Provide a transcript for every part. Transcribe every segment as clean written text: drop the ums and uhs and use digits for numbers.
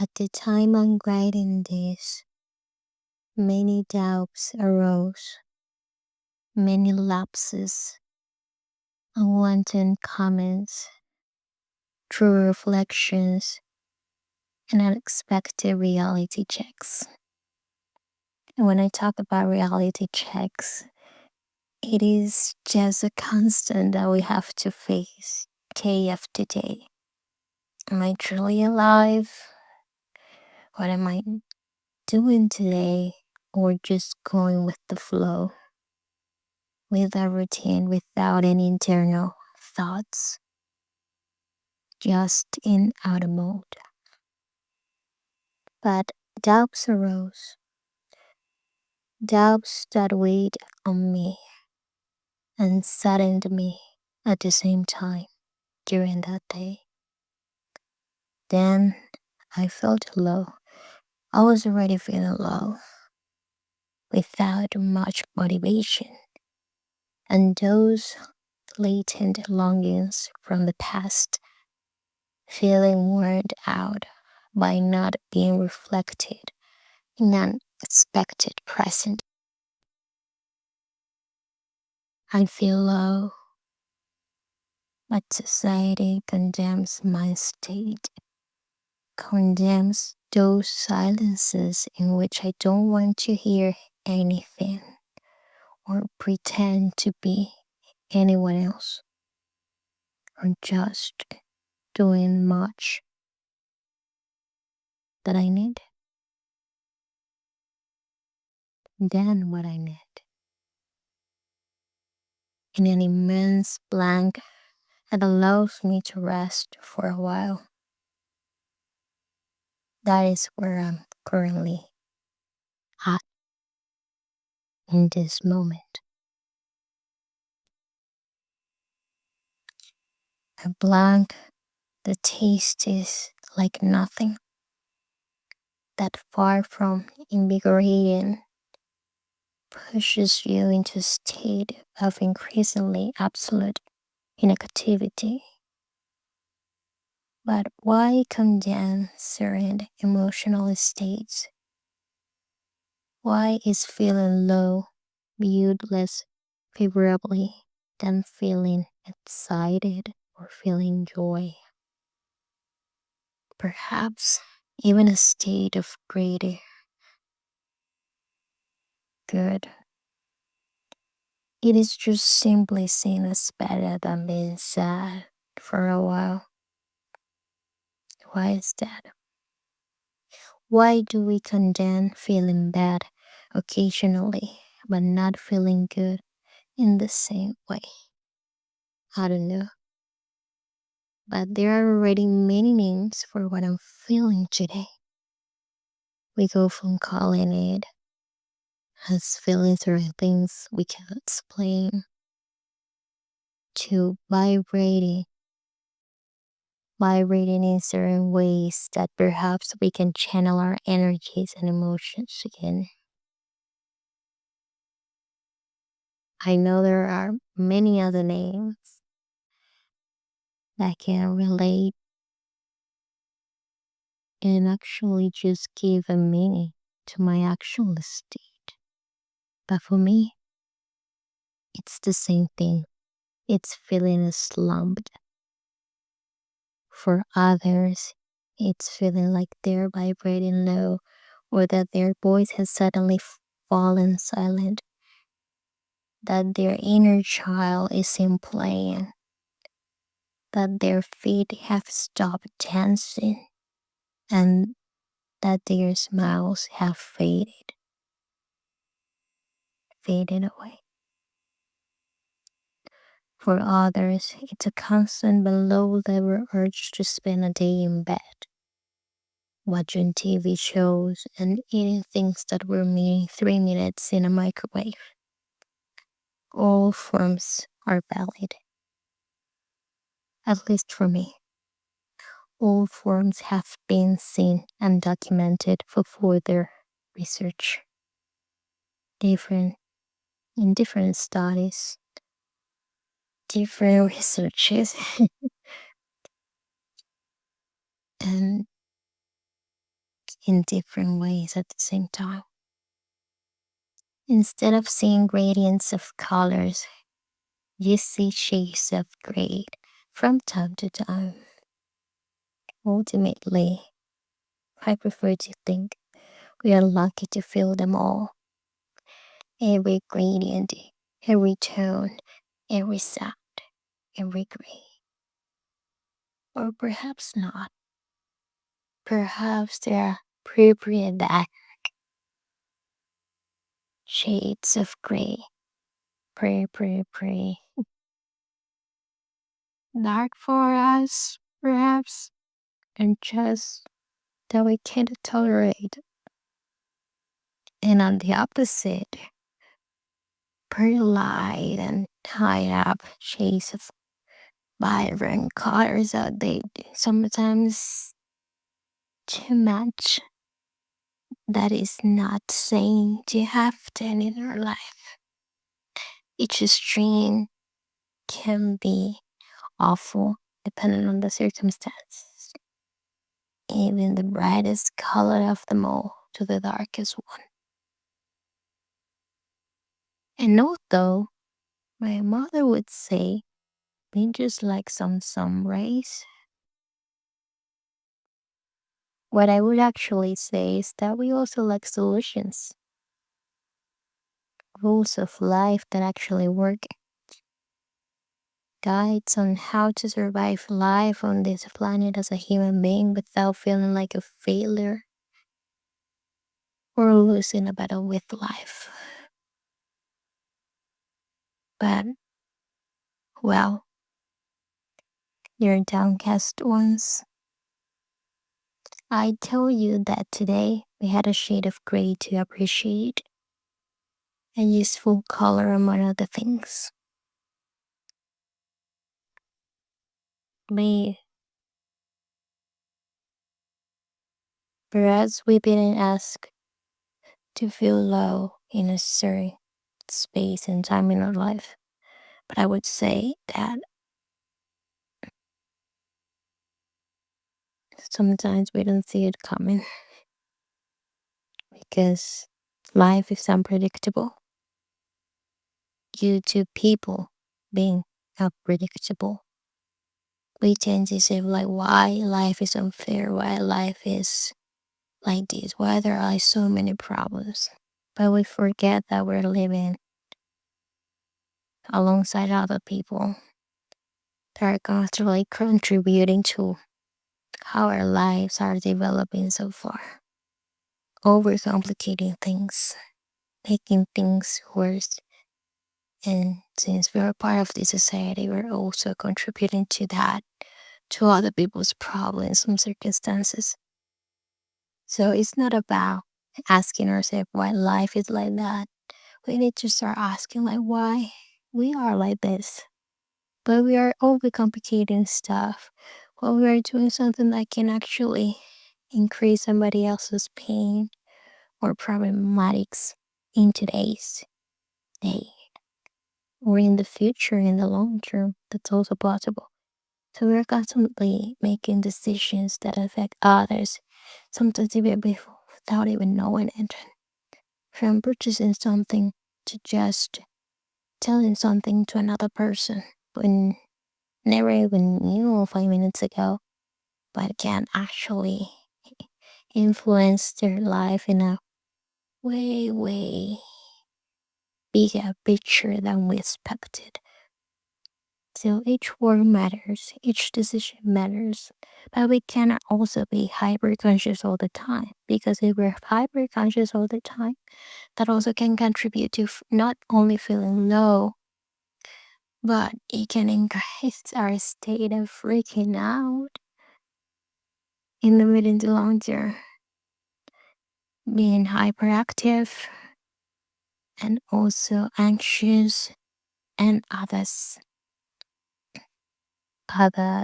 At the time I'm writing this, many doubts arose, many lapses, unwanted comments, true reflections, and unexpected reality checks. And when I talk about reality checks, it is just a constant that we have to face day after day. Am I truly alive? What am I doing today? Or just going with the flow, with a routine, without any internal thoughts, just in auto mode? But doubts arose, doubts that weighed on me and saddened me at the same time during that day. Then I felt low. I was already feeling low without much motivation, and those latent longings from the past feeling worn out by not being reflected in an expected present. I feel low, but society condemns my state, condemns those silences in which I don't want to hear anything or pretend to be anyone else, or just doing much that I need than what I need. In an immense blank that allows me to rest for a while. That is where I'm currently at in this moment. A blank, the taste is like nothing, that far from invigorating pushes you into a state of increasingly absolute inactivity. But why condemn certain emotional states? Why is feeling low viewed less favorably than feeling excited or feeling joy? Perhaps even a state of greater good. It is just simply seen as better than being sad for a while. Why is that? Why do we condemn feeling bad occasionally, but not feeling good in the same way? I don't know. But there are already many names for what I'm feeling today. We go from calling it as feelings or things we can't explain to vibrating in certain ways that perhaps we can channel our energies and emotions again. I know there are many other names that can relate and actually just give a meaning to my actual state. But for me, it's the same thing. It's feeling slumped. For others, it's feeling like they're vibrating low or that their voice has suddenly fallen silent, that their inner child isn't playing, that their feet have stopped dancing, and that their smiles have faded away. For others, it's a constant but low level urge to spend a day in bed, watching TV shows and eating things that were made 3 minutes in a microwave. All forms are valid, at least for me. All forms have been seen and documented for further research. Different in different studies, different researches, and in different ways at the same time. Instead of seeing gradients of colors, you see shades of gray from time to time. Ultimately, I prefer to think we are lucky to feel them all. Every gradient, every tone, every sound, every gray. Or perhaps not. Perhaps there are appropriate dark shades of gray. Pretty dark for us, perhaps, and just that we can't tolerate. And on the opposite, pretty light and high up shades of vibrant colors out there. Sometimes too much. That is not saying to have them in our life. Each stream can be awful depending on the circumstances. Even the brightest color of them all to the darkest one. And note though, my mother would say, being just like some rays. What I would actually say is that we also like solutions, rules of life that actually work, guides on how to survive life on this planet as a human being without feeling like a failure or losing a battle with life. But, well, your downcast ones, I tell you that today we had a shade of gray to appreciate, a useful color among other things. Me, perhaps we didn't ask to feel low in a certain space and time in our life, but I would say that sometimes we don't see it coming because life is unpredictable due to people being unpredictable. We tend to say like why life is unfair, why life is like this, why there are so many problems. But we forget that we're living alongside other people that are constantly contributing to how our lives are developing so far. Overcomplicating things, making things worse. And since we're part of this society, we're also contributing to that, to other people's problems and circumstances. So it's not about asking ourselves why life is like that. We need to start asking like why we are like this. But we are overcomplicating stuff while we are doing something that can actually increase somebody else's pain or problematics in today's day or in the future, in the long term. That's also possible. So we're constantly making decisions that affect others, sometimes even without even knowing it. From purchasing something to just telling something to another person when never even knew 5 minutes ago, but can actually influence their life in a way bigger picture than we expected. So each word matters, each decision matters, but we cannot also be hyper conscious all the time because if we're hyper conscious all the time, that also can contribute to not only feeling low, but it can increase our state of freaking out in the mid and the long term, being hyperactive and also anxious and other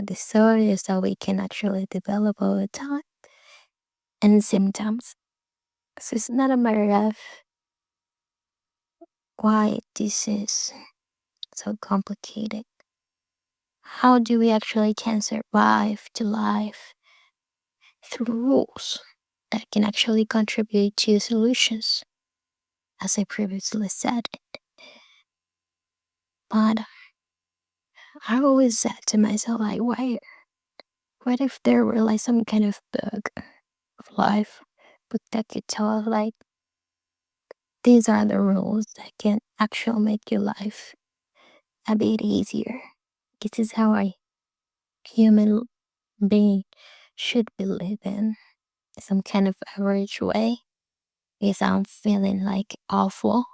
disorders that we can actually develop over time and symptoms. So it's not a matter of why this is so complicated. How do we actually can survive to life through rules? that can actually contribute to solutions, as I previously said. But I always said to myself, like, why? What if there were like some kind of book of life, but that could tell us like these are the rules that can actually make your life a bit easier. This is how a human being should be living some kind of average way without feeling like awful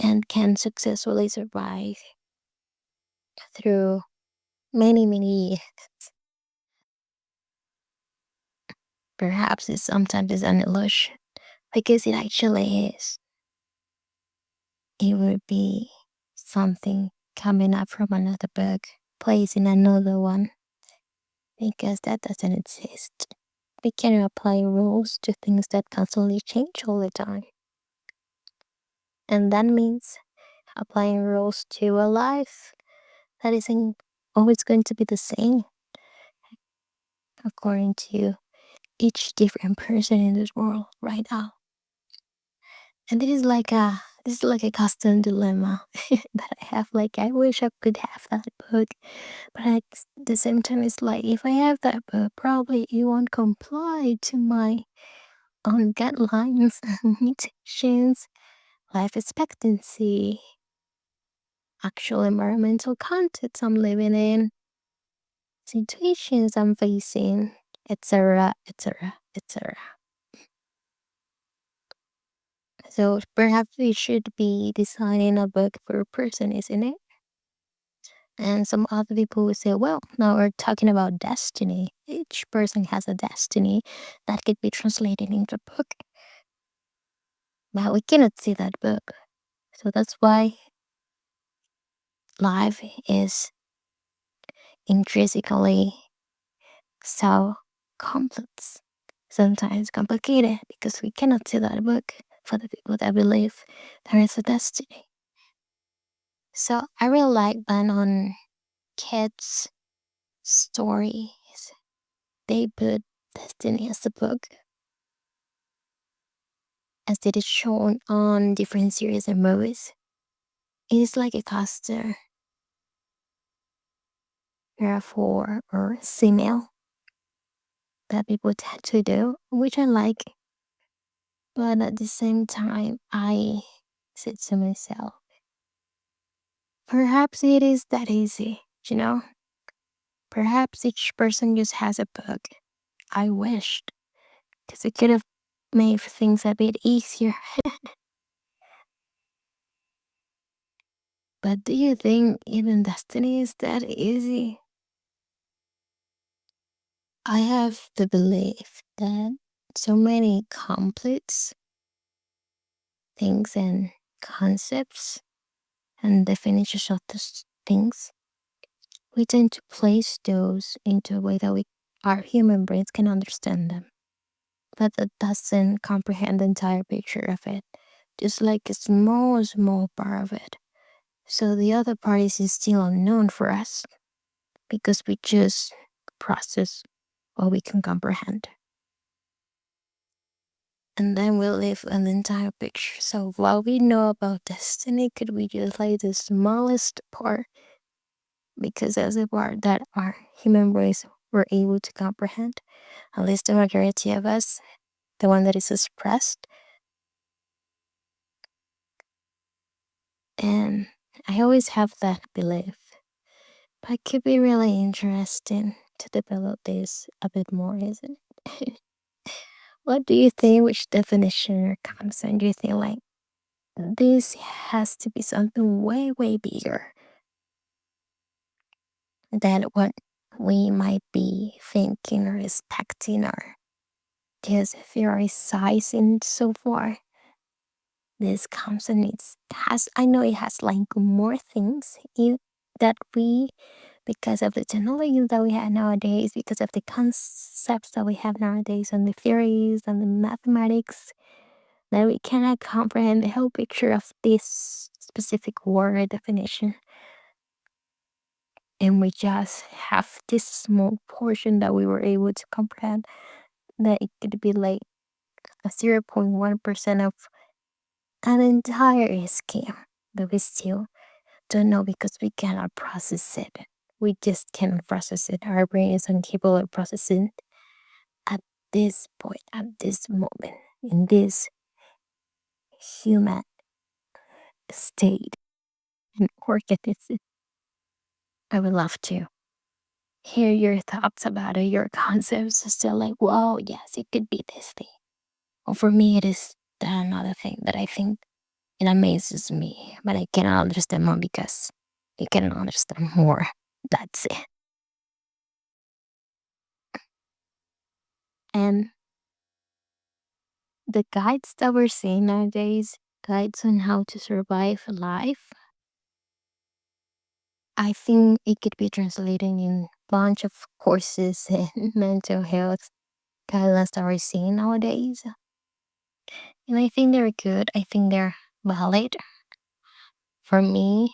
and can successfully survive through many years. Perhaps it sometimes is an illusion because it actually is. It would be something coming up from another book, placing another one, because that doesn't exist. We can apply rules to things that constantly change all the time. And that means applying rules to a life that isn't always going to be the same according to each different person in this world right now. And this is like a constant dilemma that I have. Like I wish I could have that book, but at the same time, it's like if I have that book, probably it won't comply to my own guidelines, limitations, life expectancy, actual environmental context I'm living in, situations I'm facing, etc., etc., etc. So perhaps we should be designing a book for a person, isn't it? And some other people would say, well, now we're talking about destiny. Each person has a destiny that could be translated into a book, but we cannot see that book. So that's why life is intrinsically so complex, sometimes complicated, because we cannot see that book for the people that believe there is a destiny. So I really like when on kids' stories they put destiny as a book, as it is shown on different series and movies. It is like a coaster, therefore, or female that people tend to do, which I like. But at the same time, I said to myself, perhaps it is that easy, you know? Perhaps each person just has a book. I wished, because it could have made things a bit easier. But do you think even destiny is that easy? I have the belief that so many complex things and concepts and definitions of these things, we tend to place those into a way that our human brains can understand them. But that doesn't comprehend the entire picture of it, just like a small part of it. So the other parties is still unknown for us because we just process what we can comprehend. And then we live an entire picture. So what we know about destiny could we just like the smallest part, because that's the part that our human brains were able to comprehend. At least the majority of us, the one that is expressed. And I always have that belief. But it could be really interesting to develop this a bit more, isn't it? What do you think? Which definition or concept do you think like this has to be something way bigger than what we might be thinking or expecting or just theorizing so far? This concept has, I know it has like more things that we, because of the technology that we have nowadays, because of the concepts that we have nowadays and the theories and the mathematics, that we cannot comprehend the whole picture of this specific word definition. And we just have this small portion that we were able to comprehend. that it could be like a 0.1% of an entire scam, but we still don't know because we cannot process it. We just cannot process it. Our brain is incapable of processing at this point, at this moment, in this human state and organism. I would love to hear your thoughts about it, your concepts. Still like, whoa, yes, it could be this thing. Well, for me, it is another thing that I think it amazes me, but I cannot understand more because I cannot understand more. That's it. And the guides that we're seeing nowadays, guides on how to survive life, I think it could be translated in bunch of courses and mental health guidelines that we're seeing nowadays. And I think they're good. I think they're valid for me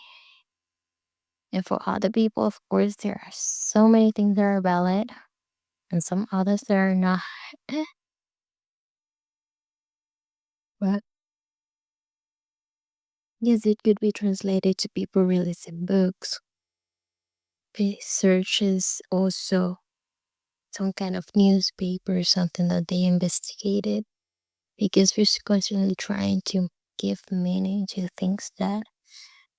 and for other people. Of course, there are so many things that are valid and some others that are not. But yes, it could be translated to people releasing books, researches, also some kind of newspaper, something that they investigated, because we're constantly trying to give meaning to things that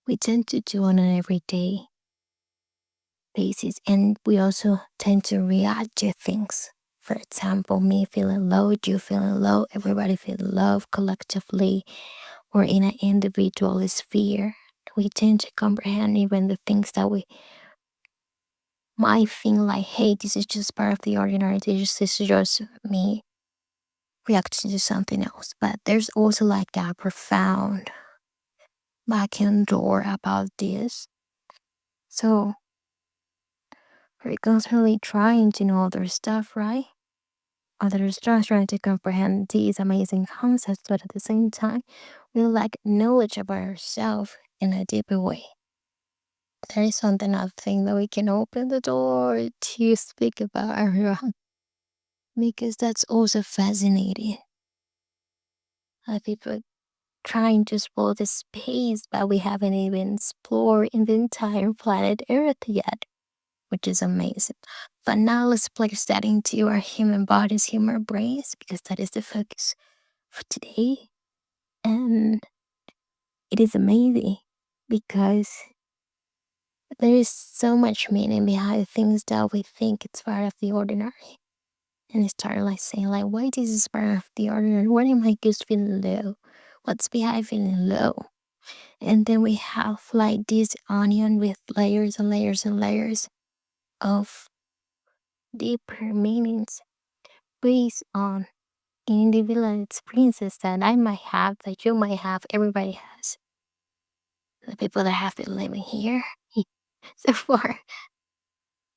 we tend to do on an everyday basis, and we also tend to react to things. For example, me feeling low, you feeling low, everybody feeling low collectively or in an individual sphere. We tend to comprehend even the things that we might think like, hey, this is just part of the ordinary, this is just me reacting to something else. But there's also like that profound back end door about this. So we're constantly trying to know other stuff, right? Other stuff trying to comprehend these amazing concepts, but at the same time, we lack knowledge about ourselves in a deeper way. There is something I think that we can open the door to speak about our because that's also fascinating. People trying to explore the space, but we haven't even explored in the entire planet Earth yet, which is amazing. But now let's place that into our human bodies, human brains, because that is the focus for today. And it is amazing because there is so much meaning behind things that we think it's part of the ordinary. And I started like saying like, why this is part of the ordinary? Why am I just feeling low? What's behind feeling low? And then we have like this onion with layers and layers and layers of deeper meanings based on individual experiences that I might have, that you might have, everybody has. The people that have been living here so far.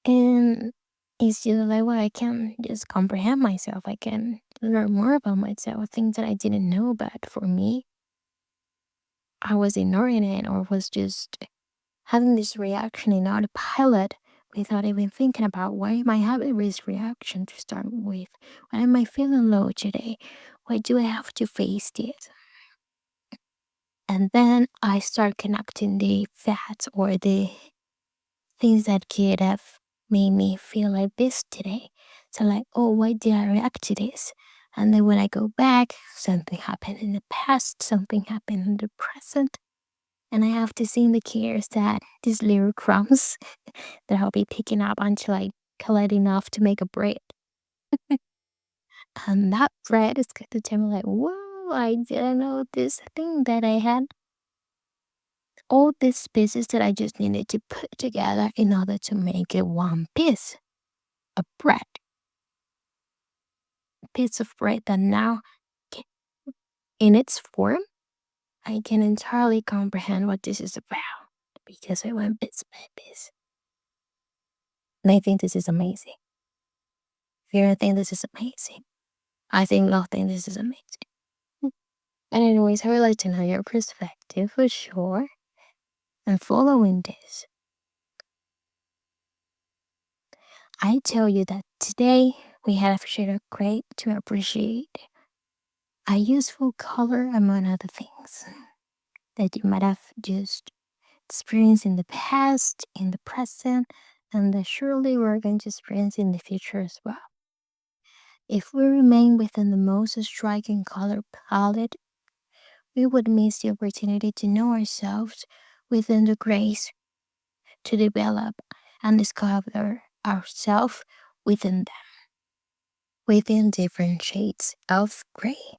And it's just like, well, I can just comprehend myself. I can learn more about myself, things that I didn't know. But for me, I was ignoring it or was just having this reaction in autopilot without even thinking about why am I having this reaction to start with? Why am I feeling low today? Why do I have to face this? And then I start connecting the facts or the things that could have made me feel like this today. So like, oh, why did I react to this? And then when I go back, something happened in the past, something happened in the present. And I have to see in the cares that these little crumbs that I'll be picking up until I collect enough to make a bread. And that bread is going to tell me like, whoa, I didn't know this thing that I had. All these pieces that I just needed to put together in order to make it one piece of bread. A piece of bread that now, ca- in its form, I can entirely comprehend what this is about because I went piece by piece. And I think this is amazing. Vera think this is amazing. I think Love think this is amazing. And anyways, I would like to know your perspective for sure. And following this, I tell you that today we have shade of gray to appreciate a useful color among other things that you might have just experienced in the past, in the present, and that surely we're going to experience in the future as well. If we remain within the most striking color palette, we would miss the opportunity to know ourselves within the grays, to develop and discover ourselves within them, within different shades of gray.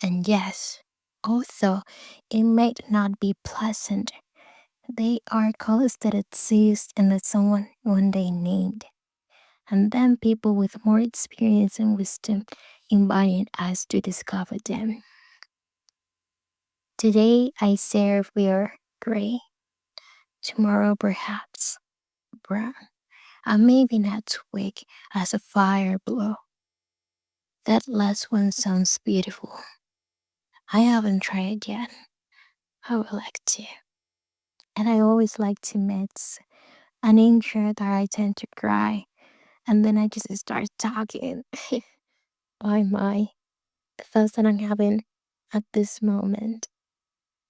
And yes, although it may not be pleasant, they are colors that exist and that someone one day named. And then people with more experience and wisdom invited us to discover them. Today I say we are gray, tomorrow perhaps brown, and maybe not twig as a fire blow. That last one sounds beautiful. I haven't tried yet. I would like to. And I always like to mix an intro that I tend to cry, and then I just start talking. Oh my, the thoughts that I'm having at this moment.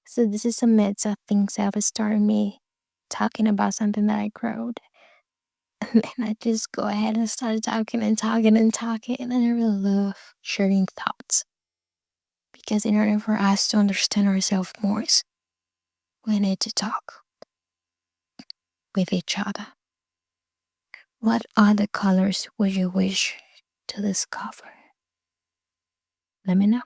So this is a mix of things that have started me talking about something that I wrote. And then I just go ahead and start talking and talking and talking. And I really love sharing thoughts. Because in order for us to understand ourselves more, we need to talk with each other. What other colors would you wish to discover? Let me know.